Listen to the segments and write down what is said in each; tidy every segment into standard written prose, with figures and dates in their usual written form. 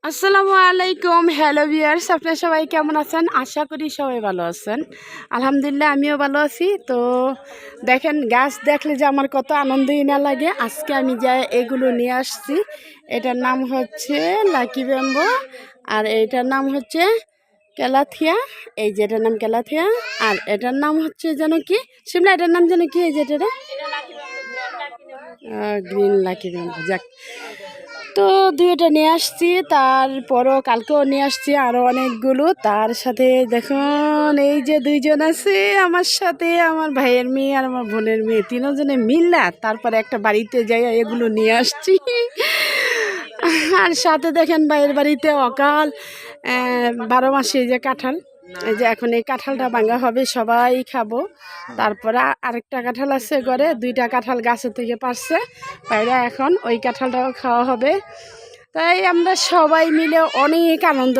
আসসালামু আলাইকুম। Hello viewers, আপনারা সবাই কেমন আছেন? আশা করি সবাই ভালো আছেন। আলহামদুলিল্লাহ আমিও ভালো আছি। তো দেখেন, গাছ দেখলে যে আমার কত আনন্দই না লাগে। আজকে আমি যা এগুলো নিয়ে আসছি, এটার নাম হচ্ছে লাকি ব্যাম্বো, আর এটার নাম হচ্ছে ক্যালাথিয়া। এই যে এটার নাম ক্যালাথিয়া, আর এটার নাম হচ্ছে যেন কি শিমলা, এটার নাম যেন কি, এই যে এটা গ্রিন লাকি ব্যাম্বো। যাক, তো দুইটা নিয়ে আসছি, তারপরও কালকেও নিয়ে আসছি আরও অনেকগুলো। তার সাথে দেখুন এই যে দুইজন আছে আমার সাথে, আমার ভাইয়ের মেয়ে আর আমার বোনের মেয়ে, তিনজনে মিল্লা তারপরে একটা বাড়িতে যাই এগুলো নিয়ে আসছি। আর সাথে দেখেন ভাইয়ের বাড়িতে অকাল 12 মাসে যে কাঁঠাল, এই যে এখন এই কাঁঠালটা ভাঙা হবে, সবাই খাবো। তারপরে আরেকটা কাঁঠাল আছে ঘরে, 2টা কাঁঠাল গাছের থেকে পারছে বাইরে, এখন ওই কাঁঠালটাও খাওয়া হবে। তাই আমরা সবাই মিলে অনেক আনন্দ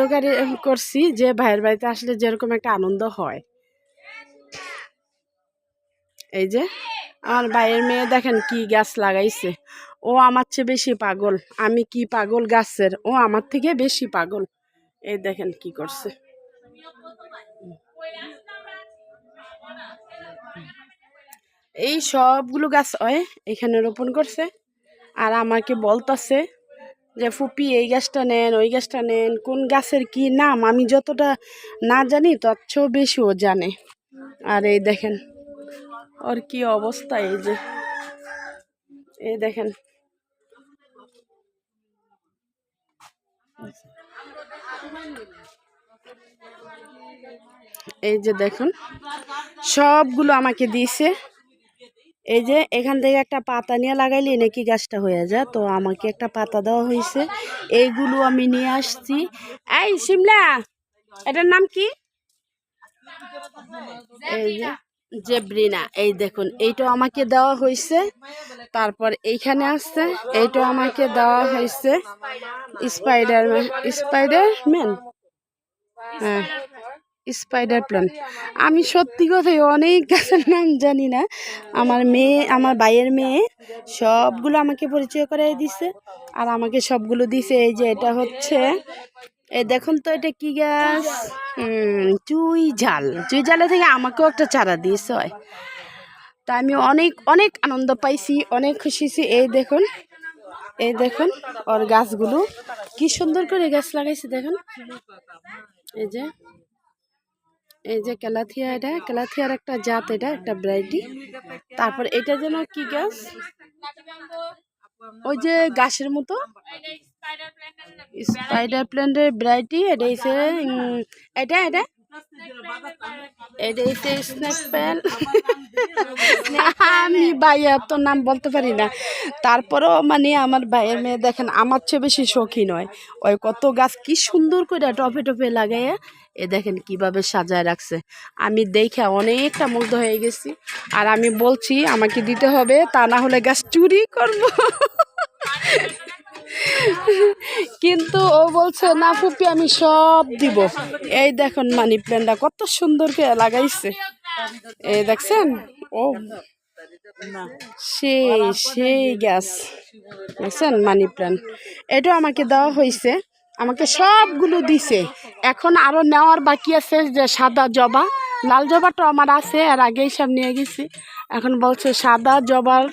করছি, যে ভাইয়ের বাড়িতে আসলে যেরকম একটা আনন্দ হয়। এই যে আমার ভাইয়ের মেয়ে দেখেন কি গাছ লাগাইছে। ও আমার চেয়ে বেশি পাগল, আমি কি পাগল গাছের, ও আমার থেকে বেশি পাগল। এই দেখেন কি করছে। এই সবগুলো গাছ হয় এখানে রোপণ করছে, আর আমাকে বলতাছে যে ফুপি এই গাছটা নেন, ওই গাছটা নেন, কোন গাছের কি নাম আমি যতটা না জানি তার চেয়েও বেশি ও জানে। আর এই দেখেন ওর কি অবস্থা, এই যে এই দেখেন। এই যে দেখুন সবগুলো আমাকে দিয়েছে। এই যে এখান থেকে একটা পাতা নিয়ে লাগাইলে নাকি গাছটা হয়ে যায়, তো আমাকে একটা পাতা দেওয়া হয়েছে, এইগুলো আমি নিয়ে আসছি। এই শিমলা, এটার নাম কি? এই যে জেব্রিনা। এই দেখুন এইটাও আমাকে দেওয়া হয়েছে। তারপর এইখানে আসছে, এইটাও আমাকে দেওয়া হয়েছে স্পাইডারম্যান। হ্যাঁ, স্পাইডার প্ল্যান্ট। আমি সত্যি কথাই অনেক গাছের নাম জানি না। আমার ভাইয়ের মেয়ে সবগুলো আমাকে পরিচয় করাই দিছে, আর আমাকে সবগুলো দিছে। এই যে এটা হচ্ছে, এই দেখুন তো এটা কি গাছ? চুই ঝালে থেকে আমাকেও একটা চারা দিয়েছে হয়। তা আমি অনেক অনেক আনন্দ পাইছি, অনেক খুশি হয়েছি। এই দেখুন ওর গাছগুলো কি সুন্দর করে গাছ লাগাইছে দেখুন। এই যে ক্যালাথিয়া, এটা ক্যালাথিয়ার একটা জাত, এটা একটা ভ্যারাইটি। তারপর এটা যেন কি গাছ, ওই যে গাছের মতো স্পাইডার প্ল্যান্টের ভ্যারাইটি। এটা হচ্ছে এটা এটা এটা হচ্ছে স্নেক প্ল্যান্ট। আমি ভাইয়ার তো নাম বলতে পারি না। তারপরেও মানে আমার ভাইয়ের মেয়ে দেখেন আমার চেয়ে বেশি শৌখিন হয়। ওই কত গাছ কি সুন্দর করে টপে টপে লাগাইয়া এ দেখেন কিভাবে সাজায় রাখছে। আমি দেখে অনেকটা মুগ্ধ হয়ে গেছি, আর আমি বলছি আমাকে দিতে হবে, তা না হলে গাছ চুরি করব। কিন্তু ও বলছে না ফুপি আমি সব দিব। এই দেখুন মানি প্ল্যান্টটা কত সুন্দর করে লাগাইছে, এই দেখছেন। ও সেই সেই গাছ দেখছেন, মানি প্ল্যান্ট। এটাও আমাকে দেওয়া হয়েছে, আমাকে সবগুলো দিছে। এখন আরও নেওয়ার বাকি আছে, যে সাদা জবা, লাল জবাটা আমার আছে, আর আগেই সব নিয়ে গেছি। এখন বলছে সাদা জবার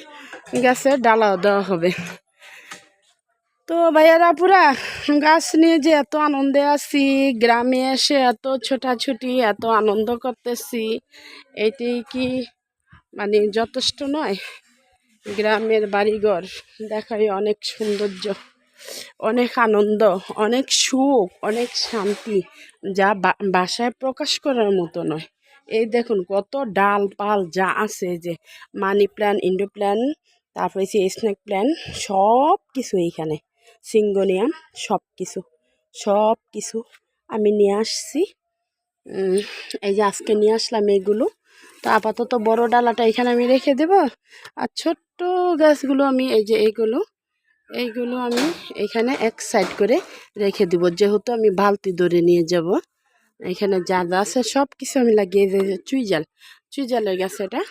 গাছের ডালাও দেওয়া হবে। তো ভাইয়ারা পুরা গাছ নিয়ে যে এত আনন্দে আছি, গ্রামে এসে এত ছোটাছুটি এত আনন্দ করতেছি, এটি কি মানে যথেষ্ট নয়? গ্রামের বাড়িঘর দেখাই অনেক সৌন্দর্য, অনেক আনন্দ, অনেক সুখ, অনেক শান্তি, যা ভাষায় প্রকাশ করার মতো নয়। এই দেখুন কত ডাল পাল যা আছে, যে মানি প্ল্যান্ট, ইন্ডো প্ল্যান্ট, তারপরে হচ্ছে স্নেক প্ল্যান্ট, সব কিছু এইখানে, সিঙ্গোনিয়াম, সব কিছু আমি নিয়ে আসছি। এই যে আজকে নিয়ে আসলাম এইগুলো। তো আপাতত বড় ডালাটা এখানে আমি রেখে দেব, আর ছোট্ট গাছগুলো আমি এই যে এইগুলো আমি এখানে এক সাইড করে রেখে দিব, যেহেতু আমি বালতি ধরে নিয়ে যাব। এখানে যা যা আছে সব কিছু আমি লাগিয়ে দিয়েছি। চুইজালের গাছ, এটা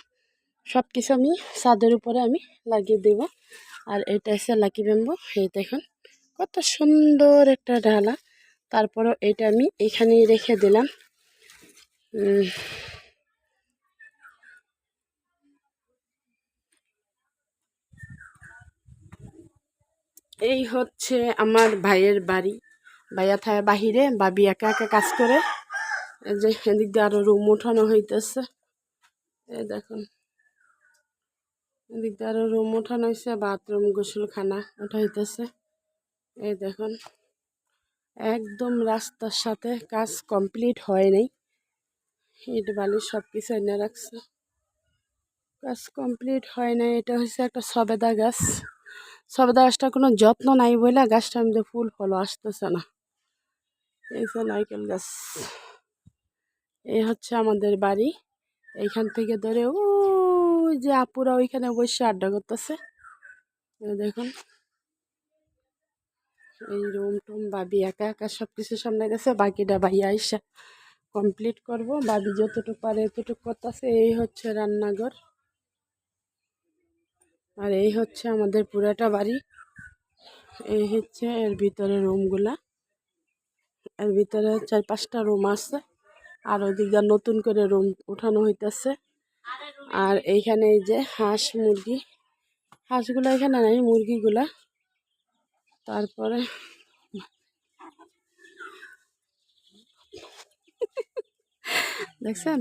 সব কিছু আমি ছাদের উপরে আমি লাগিয়ে দেব। আর এটা হচ্ছে লাকি ব্যাম্বো। এই দেখুন কত সুন্দর একটা ডালা। তারপরও এটা আমি এখানেই রেখে দিলাম। এই হচ্ছে আমার ভাইয়ের বাড়ি। ভাইয়া থাকে বাহিরে, ভাবি একা একা কাজ করে। এই যে এদিক দিয়ে আরো রুম উঠানো হইতেছে। এই দেখুন, এদিক দিয়ে আরো রুম উঠানো হয়েছে, বাথরুম গোসলখানা ওঠা হইতেছে। এই দেখুন, একদম রাস্তার সাথে, কাজ কমপ্লিট হয় নাই। ইট বালি সব কিছু এনে রাখছে, কাজ কমপ্লিট হয় নাই। এটা হচ্ছে একটা সবেদা গাছ। সবেদা গাছটা কোনো যত্ন নাই বলে গাছটার মধ্যে ফুল ফলও আসতেছে না। এই যে নারকেল গাছ। এই হচ্ছে আমাদের বাড়ি। এইখান থেকে ধরে ওই যে আপুরা ওইখানে বসে আড্ডা করতেছে। দেখুন, এই রুম টুম ভাবি একা একা সব কিছু সামনে গেছে, বাকিটা ভাইয়া আইসা কমপ্লিট করব। ভাবি যতটুকু পারে এতটুকু করতেছে। এই হচ্ছে রান্নাঘর, আর এই হচ্ছে আমাদের পুরাটা বাড়ি। এই হচ্ছে এর ভিতরে রুমগুলা। এর ভিতরে 4-5টা রুম আছে, আর ওইদিক দিয়ে নতুন করে রুম উঠানো হইতেছে। আর এইখানে এই যে হাঁস মুরগি, হাঁসগুলো এখানে নাই, মুরগিগুলা। তারপরে দেখছেন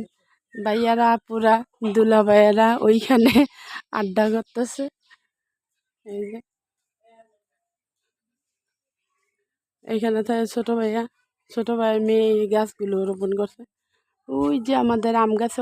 ভাইয়ারা পুরা দুলা ভাইয়ারা ওইখানে আড্ডা করতেছে। এই যে এইখানে থাকে ছোট ভাইয়ের মেয়ে এই গাছগুলো রোপণ করছে। ওই যে আমাদের আম গাছে